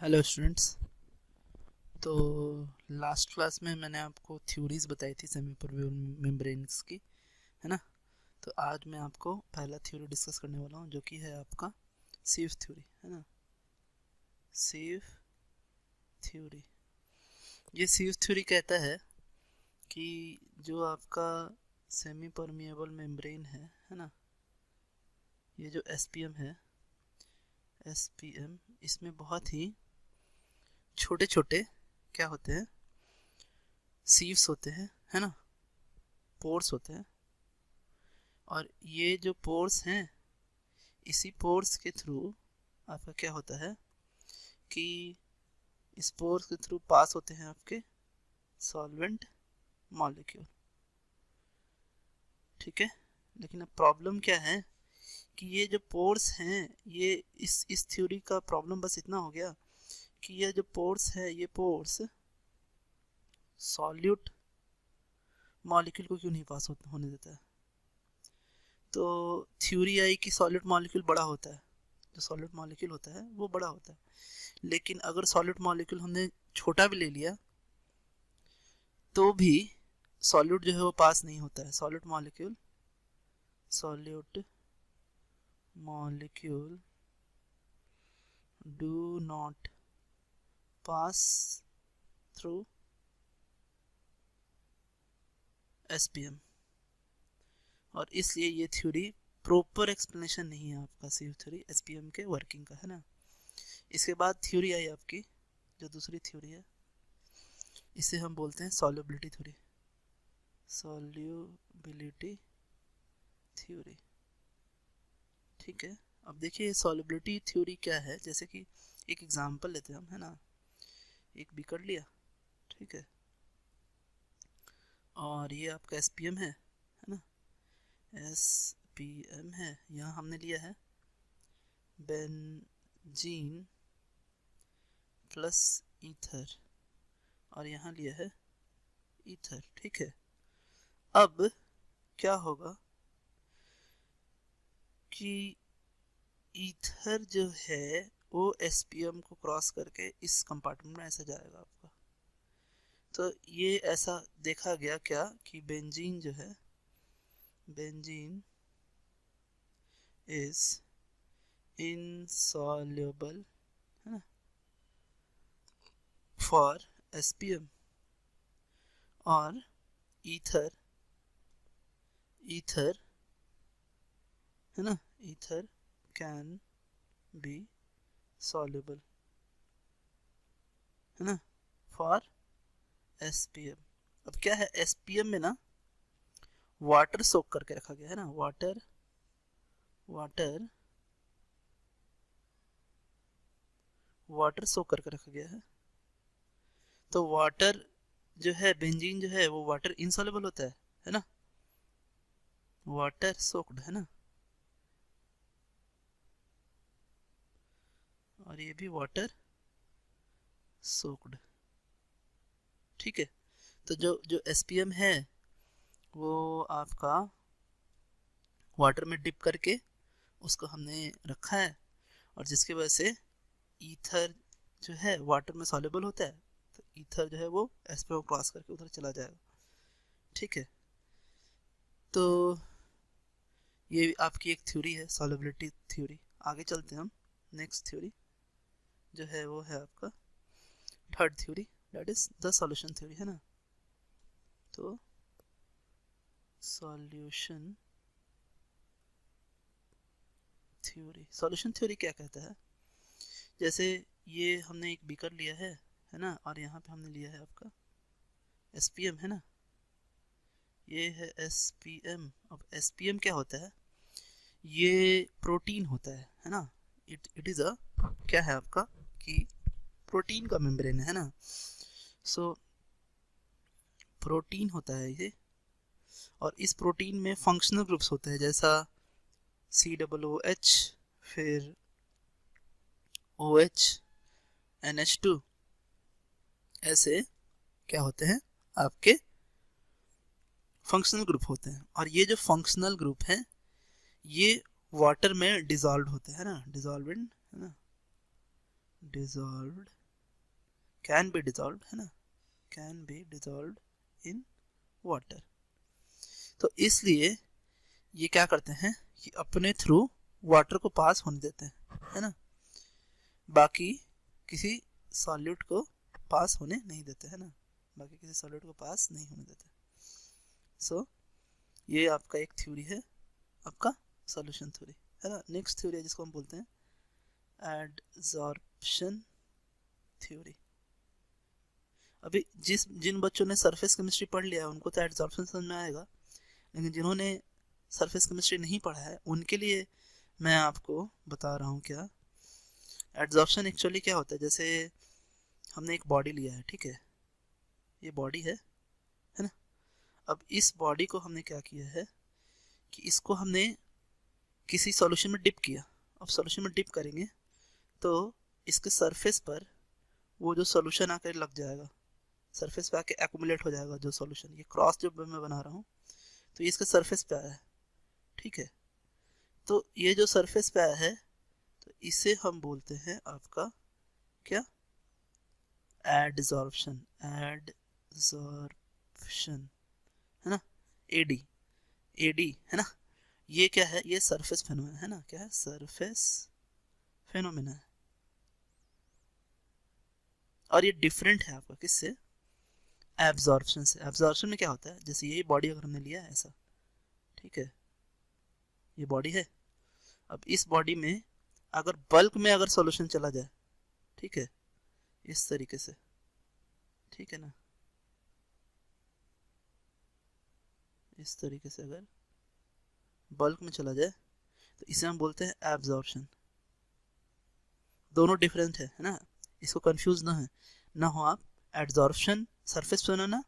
Hello students. तो last class में मैंने आपको थ्योरीज बताई थी सेमी परमेबल मेम्ब्रेन्स की, है ना। तो आज मैं आपको पहला थ्योरी डिस्कस करने वाला हूँ जो कि है आपका सीव थ्योरी, है ना। सीव थ्योरी, ये सीव थ्योरी कहता है कि जो आपका सेमी परमिएबल मेम्ब्रेन है ना, ये जो एसपीएम है, एसपीएम, इसमें बहुत ही छोटे छोटे क्या होते हैं, सीव्स होते हैं, है ना, पोर्स होते हैं। और ये जो पोर्स हैं, इसी पोर्स के थ्रू आपका क्या होता है कि इस पोर्स के थ्रू पास होते हैं आपके सॉल्वेंट मॉलिक्यूल, ठीक है। लेकिन अब प्रॉब्लम क्या है कि ये जो पोर्स हैं, ये इस थ्योरी का प्रॉब्लम बस इतना हो गया कि ये जो पोर्स है, ये पोर्स सॉल्यूट मॉलिक्यूल को क्यों नहीं पास होने देता है। तो थ्योरी आई कि सॉलिड मॉलिक्यूल बड़ा होता है, जो सॉलिड मॉलिक्यूल होता है वो बड़ा होता है। लेकिन अगर सॉलिड मॉलिक्यूल हमने छोटा भी ले लिया तो भी सॉल्यूट जो है वो पास नहीं होता है। Solute molecule do not pass through SPM, और इसलिए ये थ्योरी प्रॉपर एक्सप्लेनेशन नहीं है आपका सीव थ्योरी एसपीएम के वर्किंग का, है ना। इसके बाद थ्योरी आई आपकी जो दूसरी थ्योरी है, इसे हम बोलते हैं सॉल्युबिलिटी थ्योरी। सॉल्युबिलिटी थ्योरी, ठीक है। अब देखिए सॉल्युबिलिटी थ्योरी क्या है। जैसे कि एक एग्जांपल लेते हैं हम, है ना। एक बीकर लिया, ठीक है, और ये आपका एसपीएम है ना। एसपीएम है, यहाँ हमने लिया है बेंजीन प्लस ईथर, और यहाँ लिया है ईथर, ठीक है। अब क्या होगा कि ईथर जो है वो एसपीएम को क्रॉस करके इस कंपार्टमेंट में ऐसा जाएगा आपका। तो ये ऐसा देखा गया क्या कि बेंजीन जो है, बेंजीन इज इनसॉल्युबल, है ना, फॉर एसपीएम, और ईथर ईथर है ना, ईथर कैन बी सॉल्युबल, है ना, फॉर एसपीएम। अब क्या है, एसपीएम में ना वाटर सोक करके रखा गया है ना, वाटर वाटर सोक करके रखा गया है। तो वाटर जो है, बेंजीन जो है वो वाटर इनसॉल्युबल होता है ना, वाटर सोक्ड, है ना, और ये भी वाटर सोक्ड, ठीक है। तो जो जो एसपीएम है वो आपका वाटर में डिप करके उसको हमने रखा है, और जिसकी वजह से ईथर जो है वाटर में सॉल्युबल होता है। तो ईथर जो है वो एसपीएम क्रॉस करके उधर चला जाएगा, ठीक है। तो ये आपकी एक थ्योरी है, सॉल्युबिलिटी थ्योरी। आगे चलते हैं हम, नेक्स्ट थ्योरी जो है वो है आपका third theory, that is the solution theory, है ना। तो सॉल्यूशन थ्योरी क्या कहता है, जैसे ये हमने एक बीकर लिया है ना, और यहाँ पे हमने लिया है आपका एसपीएम, है ना, ये है एसपीएम। अब एसपीएम क्या होता है, ये प्रोटीन होता है ना। इट इज अ क्या है आपका कि प्रोटीन का मेम्ब्रेन है ना। सो प्रोटीन होता है ये, और इस प्रोटीन में फंक्शनल ग्रुप्स होते हैं, जैसा COOH, फिर OH, NH2, ऐसे क्या होते हैं आपके फंक्शनल ग्रुप होते हैं। और ये जो फंक्शनल ग्रुप हैं ये वाटर में डिजॉल्व होते हैं ना, डिजॉल्वेंट, है ना, डिजॉल्व्ड, कैन बी डिजॉल्व्ड, है ना, can be dissolved in water. तो इसलिए ये क्या करते हैं कि अपने थ्रू वाटर को पास होने देते हैं, है ना, बाकी किसी सॉल्यूट को पास होने नहीं देते, है ना, बाकी किसी सॉल्यूट को पास नहीं होने देते। सो ये आपका एक थ्योरी है, आपका सॉल्यूशन थ्योरी, है ना। नेक्स्ट थ्योरी है जिसको हम बोलते हैं एडजॉर्प्शन थ्योरी। अभी जिन बच्चों ने सरफेस केमिस्ट्री पढ़ लिया है उनको तो एडजॉर्प्शन समझ में आएगा, लेकिन जिन्होंने सरफेस केमिस्ट्री नहीं पढ़ा है उनके लिए मैं आपको बता रहा हूँ क्या एडजॉर्प्शन एक्चुअली क्या होता है। जैसे हमने एक बॉडी लिया है, ठीक है, ये बॉडी है ना। अब इस बॉडी को हमने क्या किया है कि इसको हमने किसी सॉल्यूशन में डिप किया। अब सॉल्यूशन में डिप करेंगे तो इसके सरफेस पर वो जो सॉल्यूशन आकर लग जाएगा, सरफेस पे आके एक्यूमुलेट हो जाएगा जो सॉल्यूशन। ये क्रॉस जो मैं बना रहा हूँ तो ये इसके सरफेस पे आया है, ठीक है। तो ये जो सरफेस पे आया है तो इसे हम बोलते हैं आपका क्या, एडजॉर्प्शन, एडजॉर्प्शन, है ना, एडी, एडी, है ना। ये क्या है, ये सरफेस फेनोमेना है ना, क्या है, सरफेस फेनोमेना है। और ये डिफरेंट है आपका किससे, एब्जॉर्प्शन से। एब्जॉर्प्शन में क्या होता है, जैसे ये बॉडी अगर हमने लिया है ऐसा, ठीक है, ये बॉडी है। अब इस बॉडी में अगर बल्क में अगर सॉल्यूशन चला जाए, ठीक है, इस तरीके से, ठीक है ना, इस तरीके से अगर बल्क में चला जाए तो इसे हम बोलते हैं एब्जॉर्प्शन। दोनों डिफरेंट है ना, इसको कंफ्यूज ना हो आप। Absorption surface phenomena,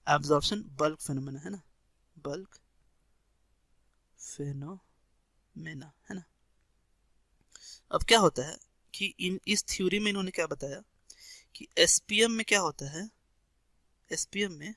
absorption bulk phenomena, है ना, बल्क फेनोमेना, है ना। अब क्या होता है कि इस थ्योरी में इन्होंने क्या बताया कि एसपीएम में क्या होता है, एसपीएम में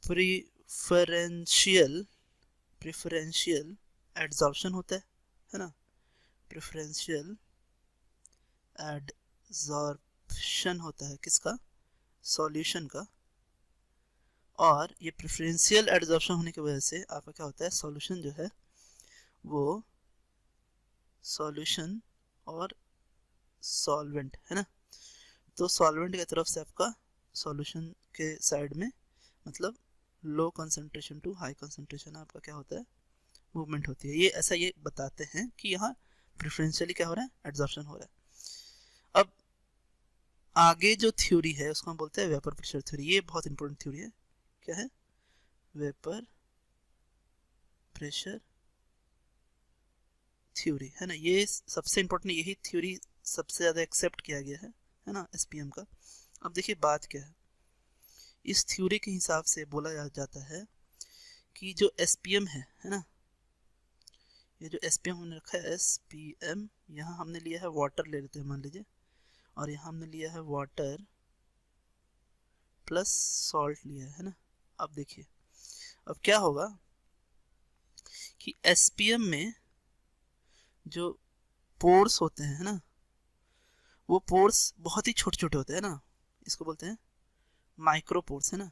प्रेफरेंशियल एड्सॉर्प्शन होता है ना, प्रेफरेंशियल एड्सॉर्प्शन होता है किसका, सॉल्यूशन का। और ये प्रेफरेंशियल एड्सॉर्प्शन होने की वजह से आपका क्या होता है, सॉल्यूशन जो है वो सॉल्यूशन और सॉल्वेंट, है ना। तो सॉल्वेंट की तरफ से आपका सॉल्यूशन के साइड में मतलब low concentration to high concentration आपका क्या होता है, मूवमेंट होती है। ये ऐसा ये बताते हैं कि यहाँ प्रेफरेंशियली क्या हो रहा है, एड्सॉर्प्शन हो रहा है। अब आगे जो थ्योरी है उसको हम बोलते हैं वेपर प्रेशर थ्योरी। ये बहुत इंपॉर्टेंट थ्योरी है, क्या है, वेपर प्रेशर थ्योरी, है ना। ये सबसे इंपॉर्टेंट, यही थ्योरी सबसे ज्यादा एक्सेप्ट किया गया है ना, एसपीएम का। अब देखिए बात क्या है, इस थ्योरी के हिसाब से बोला जाता है कि जो एसपीएम है ना, ये जो एसपीएम हमने रखा है एसपीएम, यहाँ हमने लिया है वाटर, ले लेते हैं मान लीजिए, और यहाँ हमने लिया है वाटर प्लस सॉल्ट लिया है ना। अब देखिए अब क्या होगा कि एसपीएम में जो पोर्स होते हैं ना, वो पोर्स बहुत ही छोटे छोटे होते हैं ना, इसको बोलते हैं माइक्रो पोर्स, है ना,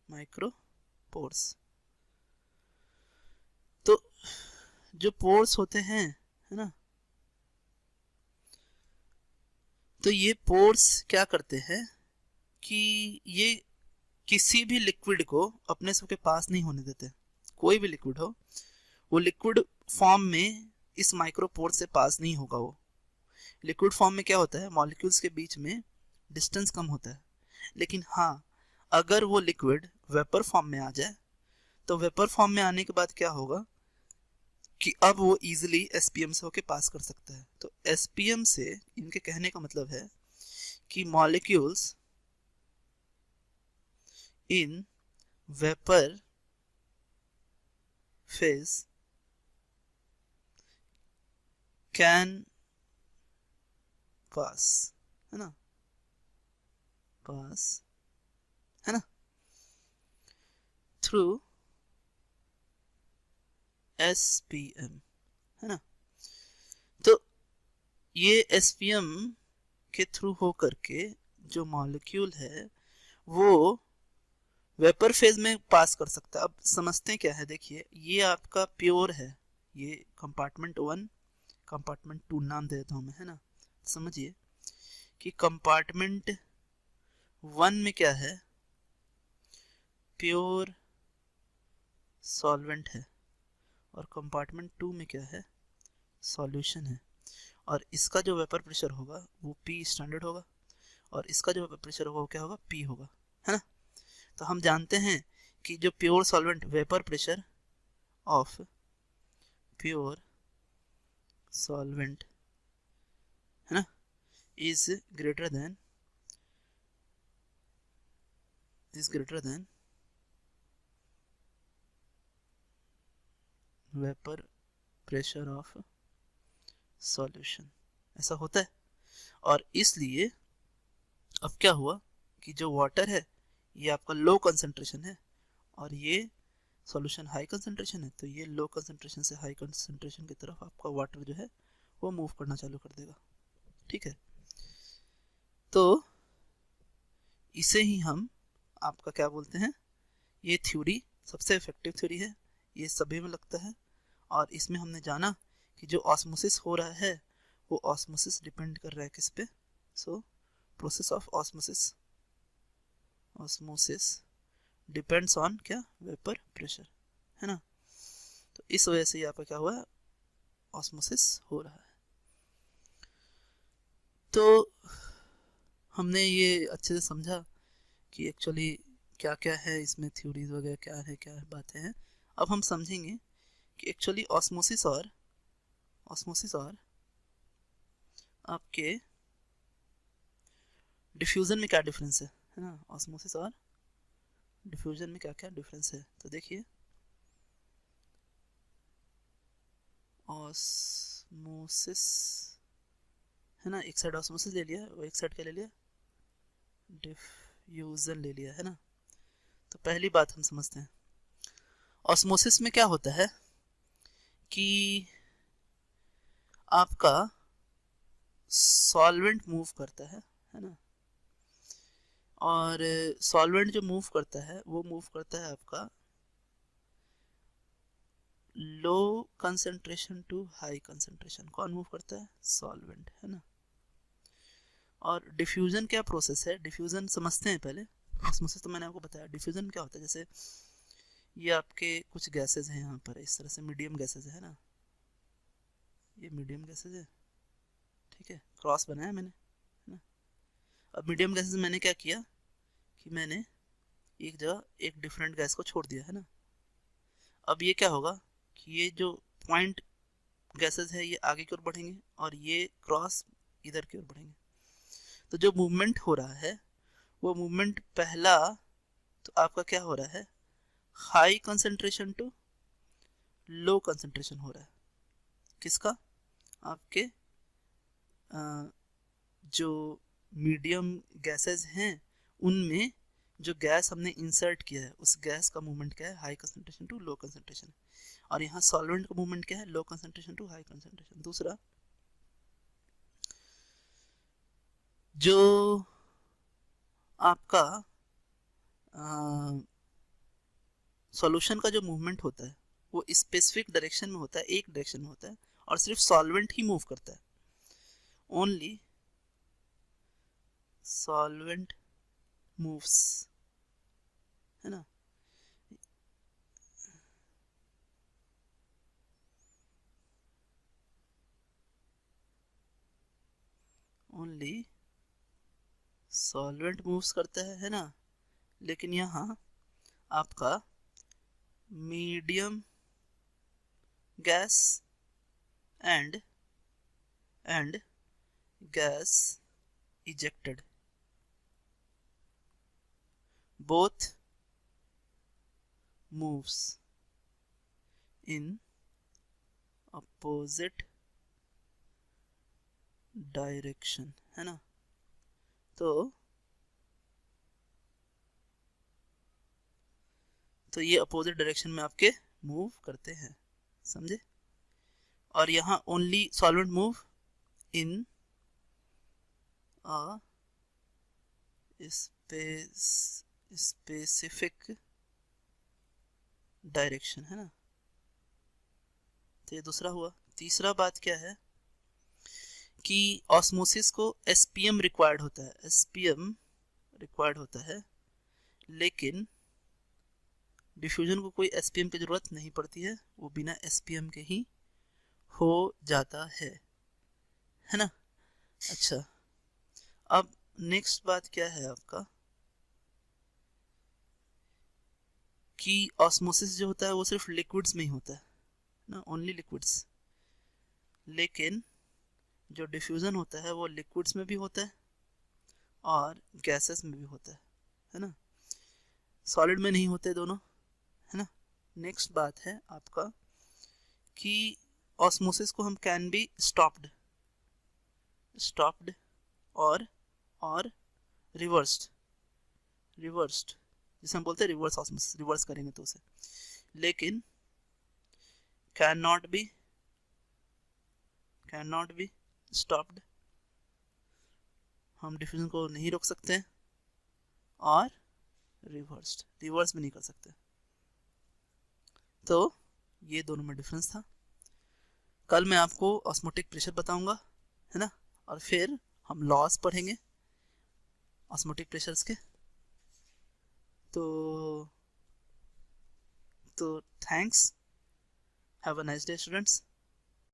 माइक्रो पोर्स। तो जो पोर्स होते हैं, है ना, तो ये पोर्स क्या करते हैं कि ये किसी भी लिक्विड को अपने सबके पास नहीं होने देते। कोई भी लिक्विड हो, वो लिक्विड फॉर्म में इस माइक्रोपोर से पास नहीं होगा। वो लिक्विड फॉर्म में क्या होता है, मॉलिक्यूल्स के बीच में डिस्टेंस कम होता है। लेकिन हाँ, अगर वो लिक्विड वेपर फॉर्म में आ जाए तो वेपर फॉर्म में आने के बाद क्या होगा कि अब वो इजीली एसपीएम से होके पास कर सकता है। तो एसपीएम से इनके कहने का मतलब है कि molecules in vapour phase can pass, है ना, पास, है ना, थ्रू एसपीएम, है ना। तो ये एसपीएम के थ्रू हो करके जो मॉलिक्यूल है वो वेपर फेज में पास कर सकता है। अब समझते हैं क्या है, देखिए ये आपका प्योर है, ये कंपार्टमेंट 1, कंपार्टमेंट 2 नाम दे देता हूं मैं, है ना। समझिए कि कंपार्टमेंट 1 में क्या है, प्योर सॉल्वेंट है, और कंपार्टमेंट 2 में क्या है, सॉल्यूशन है। और इसका जो वेपर प्रेशर होगा वो पी स्टैंडर्ड होगा, और इसका जो वेपर प्रेशर होगा वो क्या होगा, पी होगा, है ना। तो हम जानते हैं कि जो pure solvent vapour pressure of pure solvent, है ना, is greater than vapour pressure of solution, ऐसा होता है। और इसलिए अब क्या हुआ कि जो वाटर है ये आपका लो कंसंट्रेशन है, और ये सॉल्यूशन हाई कंसंट्रेशन है, तो ये लो कंसंट्रेशन से हाई कंसंट्रेशन की तरफ आपका वाटर जो है वो मूव करना चालू कर देगा, ठीक है। तो इसे ही हम आपका क्या बोलते हैं, ये थ्योरी सबसे इफेक्टिव थ्योरी है, ये सभी में लगता है। और इसमें हमने जाना कि जो ऑस्मोसिस हो रहा है वो ऑस्मोसिस डिपेंड कर रहा है किस पे, so process of osmosis depends on क्या, वेपर प्रेशर, है ना। तो इस वजह से यहाँ पर क्या हुआ है, ऑस्मोसिस हो रहा है। तो हमने ये अच्छे से समझा कि एक्चुअली क्या क्या है इसमें, थ्योरीज वगैरह क्या है बातें हैं। अब हम समझेंगे कि एक्चुअली ऑस्मोसिस और आपके डिफ्यूजन में क्या डिफरेंस है ना। ऑस्मोसिस और डिफ्यूजन में क्या क्या डिफरेंस है, तो देखिए ऑस्मोसिस, है ना, एक साइड ऑस्मोसिस ले लिया और एक साइड क्या ले लिया, डिफ्यूजन ले लिया, है ना। तो पहली बात हम समझते हैं, ऑस्मोसिस में क्या होता है कि आपका सॉल्वेंट मूव करता है ना। और सॉल्वेंट जो मूव करता है वो मूव करता है आपका low concentration to high concentration. कौन मूव करता है, सॉल्वेंट, है ना। और डिफ्यूजन क्या प्रोसेस है, डिफ्यूजन समझते हैं पहले। ऑस्मोसिस तो मैंने आपको बताया, डिफ्यूजन क्या होता है, जैसे ये आपके कुछ गैसेस हैं यहाँ पर, इस तरह से मीडियम गैसेस है ना, ये मीडियम गैसेस है, ठीक है, क्रॉस बनाया मैंने, है ना। अब मीडियम गैसेस मैंने क्या किया कि मैंने एक जगह एक डिफरेंट गैस को छोड़ दिया, है ना। अब ये क्या होगा कि ये जो पॉइंट गैसेस है ये आगे की ओर बढ़ेंगे और ये क्रॉस इधर की ओर बढ़ेंगे। तो जो मूवमेंट हो रहा है वो मूवमेंट पहला तो आपका क्या हो रहा है, high concentration to low concentration हो रहा है। किसका, आपके जो मीडियम गैसेस हैं उनमें जो गैस हमने इंसर्ट किया है उस गैस का मूवमेंट क्या है, high concentration to low concentration. और यहाँ सॉल्वेंट का मूवमेंट क्या है, low concentration to high concentration. दूसरा, जो आपका सॉल्यूशन का जो मूवमेंट होता है वो स्पेसिफिक डायरेक्शन में होता है, एक डायरेक्शन में होता है, और सिर्फ सॉल्वेंट ही मूव करता है। ओनली सॉल्वेंट मूव्स, है ना। ओनली सॉल्वेंट मूव्स करता है ना। लेकिन यहाँ आपका medium gas and gas ejected both moves in opposite direction, है ना। तो ये अपोजिट डायरेक्शन में आपके मूव करते हैं, समझे। और यहाँ only solvent move in a specific direction, है ना। तो ये दूसरा हुआ। तीसरा बात क्या है कि ऑस्मोसिस को एसपीएम रिक्वायर्ड होता है, एसपीएम रिक्वायर्ड होता है, लेकिन डिफ्यूजन को कोई एसपीएम की जरूरत नहीं पड़ती है, वो बिना एसपीएम के ही हो जाता है ना। अच्छा, अब नेक्स्ट बात क्या है आपका कि ऑस्मोसिस जो होता है वो सिर्फ लिक्विड्स में ही होता है ना, ओनली लिक्विड्स, लेकिन जो डिफ्यूजन होता है वो लिक्विड्स में भी होता है और गैसेस में भी होता है ना, सॉलिड में नहीं होते दोनों, है ना। नेक्स्ट बात है आपका कि ऑस्मोसिस को हम कैन बी स्टॉप्ड और रिवर्स्ड जिसे हम बोलते हैं रिवर्स ऑस्मोसिस, रिवर्स करेंगे तो उसे, लेकिन कैन नॉट बी स्टॉप्ड, हम डिफ्यूजन को नहीं रोक सकते हैं, और रिवर्स भी नहीं कर सकते। तो ये दोनों में डिफरेंस था। कल मैं आपको ऑस्मोटिक प्रेशर बताऊंगा, है ना, और फिर हम लॉस पढ़ेंगे ऑस्मोटिक प्रेशर्स के। तो thanks, have a nice day students.